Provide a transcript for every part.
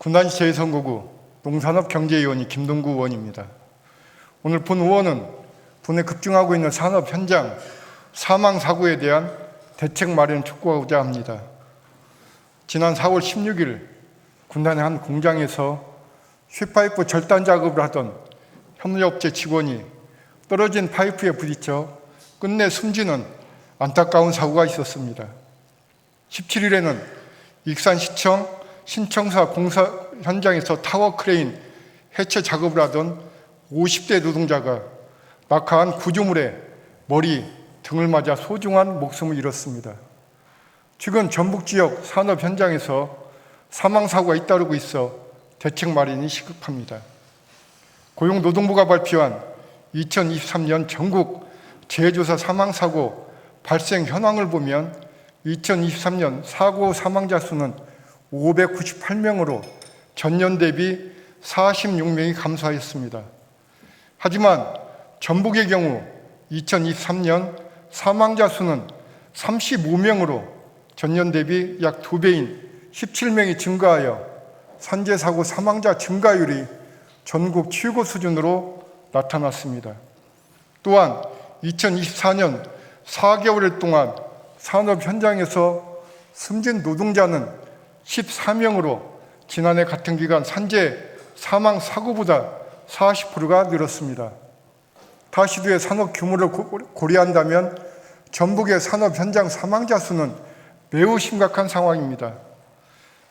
군단시 제2선거구 농산업경제위원회 김동구 의원입니다. 오늘 본 의원은 분에 급증하고 있는 산업 현장 사망사고에 대한 대책 마련을 촉구하고자 합니다. 지난 4월 16일 군단의 한 공장에서 휘파이프 절단 작업을 하던 협력업체 직원이 떨어진 파이프에 부딪혀 끝내 숨지는 안타까운 사고가 있었습니다. 17일에는 익산시청 신청사 공사 현장에서 타워 크레인 해체 작업을 하던 50대 노동자가 낙하한 구조물에 머리, 등을 맞아 소중한 목숨을 잃었습니다. 최근 전북 지역 산업 현장에서 사망사고가 잇따르고 있어 대책 마련이 시급합니다. 고용노동부가 발표한 2023년 전국 재해조사 사망사고 발생 현황을 보면 2023년 사고 사망자 수는 598명으로 전년 대비 46명이 감소하였습니다. 하지만 전북의 경우 2023년 사망자 수는 35명으로 전년 대비 약 2배인 17명이 증가하여 산재사고 사망자 증가율이 전국 최고 수준으로 나타났습니다. 또한 2024년 4개월 동안 산업 현장에서 숨진 노동자는 14명으로 지난해 같은 기간 산재 사망 사고보다 40%가 늘었습니다. 다시두의 산업 규모를 고려한다면 전북의 산업 현장 사망자 수는 매우 심각한 상황입니다.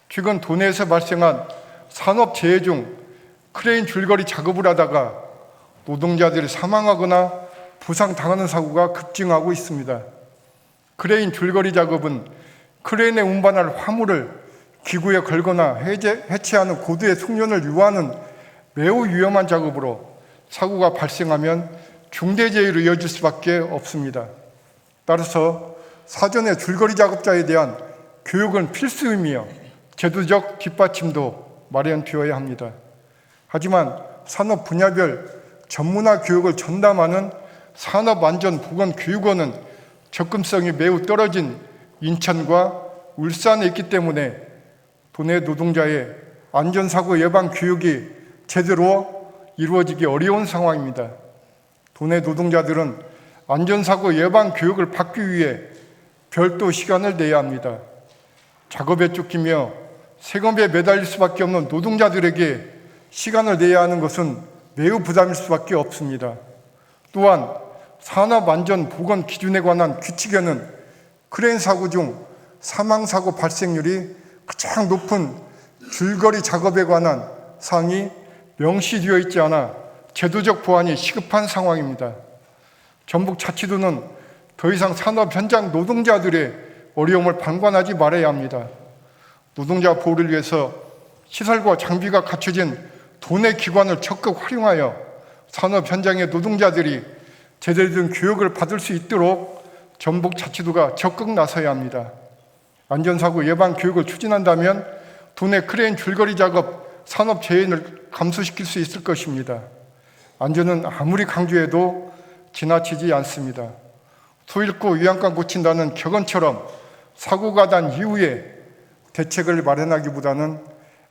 최근 도내에서 발생한 산업 재해 중 크레인 줄거리 작업을 하다가 노동자들이 사망하거나 부상당하는 사고가 급증하고 있습니다. 크레인 줄거리 작업은 크레인에 운반할 화물을 기구에 걸거나 해체하는 고도의 숙련을 요하는 매우 위험한 작업으로 사고가 발생하면 중대재해로 이어질 수밖에 없습니다. 따라서 사전에 줄거리 작업자에 대한 교육은 필수이며 제도적 뒷받침도 마련되어야 합니다. 하지만 산업 분야별 전문화 교육을 전담하는 산업안전보건교육원은 접근성이 매우 떨어진 인천과 울산에 있기 때문에 도내 노동자의 안전사고 예방 교육이 제대로 이루어지기 어려운 상황입니다. 도내 노동자들은 안전사고 예방 교육을 받기 위해 별도 시간을 내야 합니다. 작업에 쫓기며 세금에 매달릴 수밖에 없는 노동자들에게 시간을 내야 하는 것은 매우 부담일 수밖에 없습니다. 또한 산업안전보건 기준에 관한 규칙에는 크레인 사고 중 사망사고 발생률이 가장 높은 줄거리 작업에 관한 사항이 명시되어 있지 않아 제도적 보완이 시급한 상황입니다. 전북자치도는 더 이상 산업 현장 노동자들의 어려움을 방관하지 말아야 합니다. 노동자 보호를 위해서 시설과 장비가 갖춰진 도내 기관을 적극 활용하여 산업 현장의 노동자들이 제대로 된 교육을 받을 수 있도록 전북자치도가 적극 나서야 합니다. 안전사고 예방 교육을 추진한다면 도내 크레인 줄거리 작업 산업 재해를 감소시킬 수 있을 것입니다. 안전은 아무리 강조해도 지나치지 않습니다. 소잃고 위안감 고친다는 격언처럼 사고가 난 이후에 대책을 마련하기보다는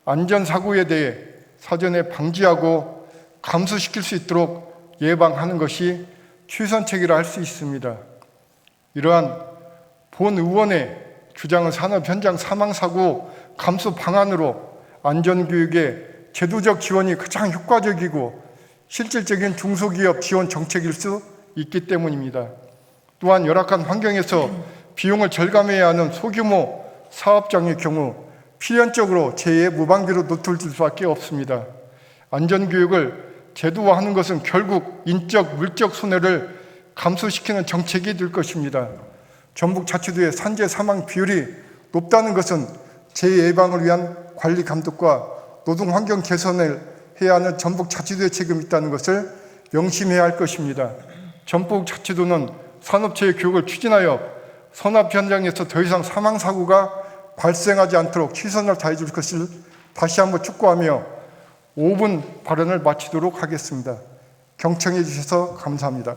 안전사고에 대해 사전에 방지하고 감소시킬 수 있도록 예방하는 것이 최선책이라 할 수 있습니다. 이러한 본 의원의 주장은 산업 현장 사망사고 감소 방안으로 안전교육의 제도적 지원이 가장 효과적이고 실질적인 중소기업 지원 정책일 수 있기 때문입니다. 또한 열악한 환경에서 비용을 절감해야 하는 소규모 사업장의 경우 필연적으로 재해의 무방비로 노출될 수밖에 없습니다. 안전교육을 제도화하는 것은 결국 인적, 물적 손해를 감소시키는 정책이 될 것입니다. 전북자치도의 산재 사망 비율이 높다는 것은 재해 예방을 위한 관리 감독과 노동 환경 개선을 해야 하는 전북자치도의 책임이 있다는 것을 명심해야 할 것입니다. 전북자치도는 산업재해 교육을 추진하여 산업 현장에서 더 이상 사망사고가 발생하지 않도록 최선을 다해줄 것을 다시 한번 촉구하며 5분 발언을 마치도록 하겠습니다. 경청해 주셔서 감사합니다.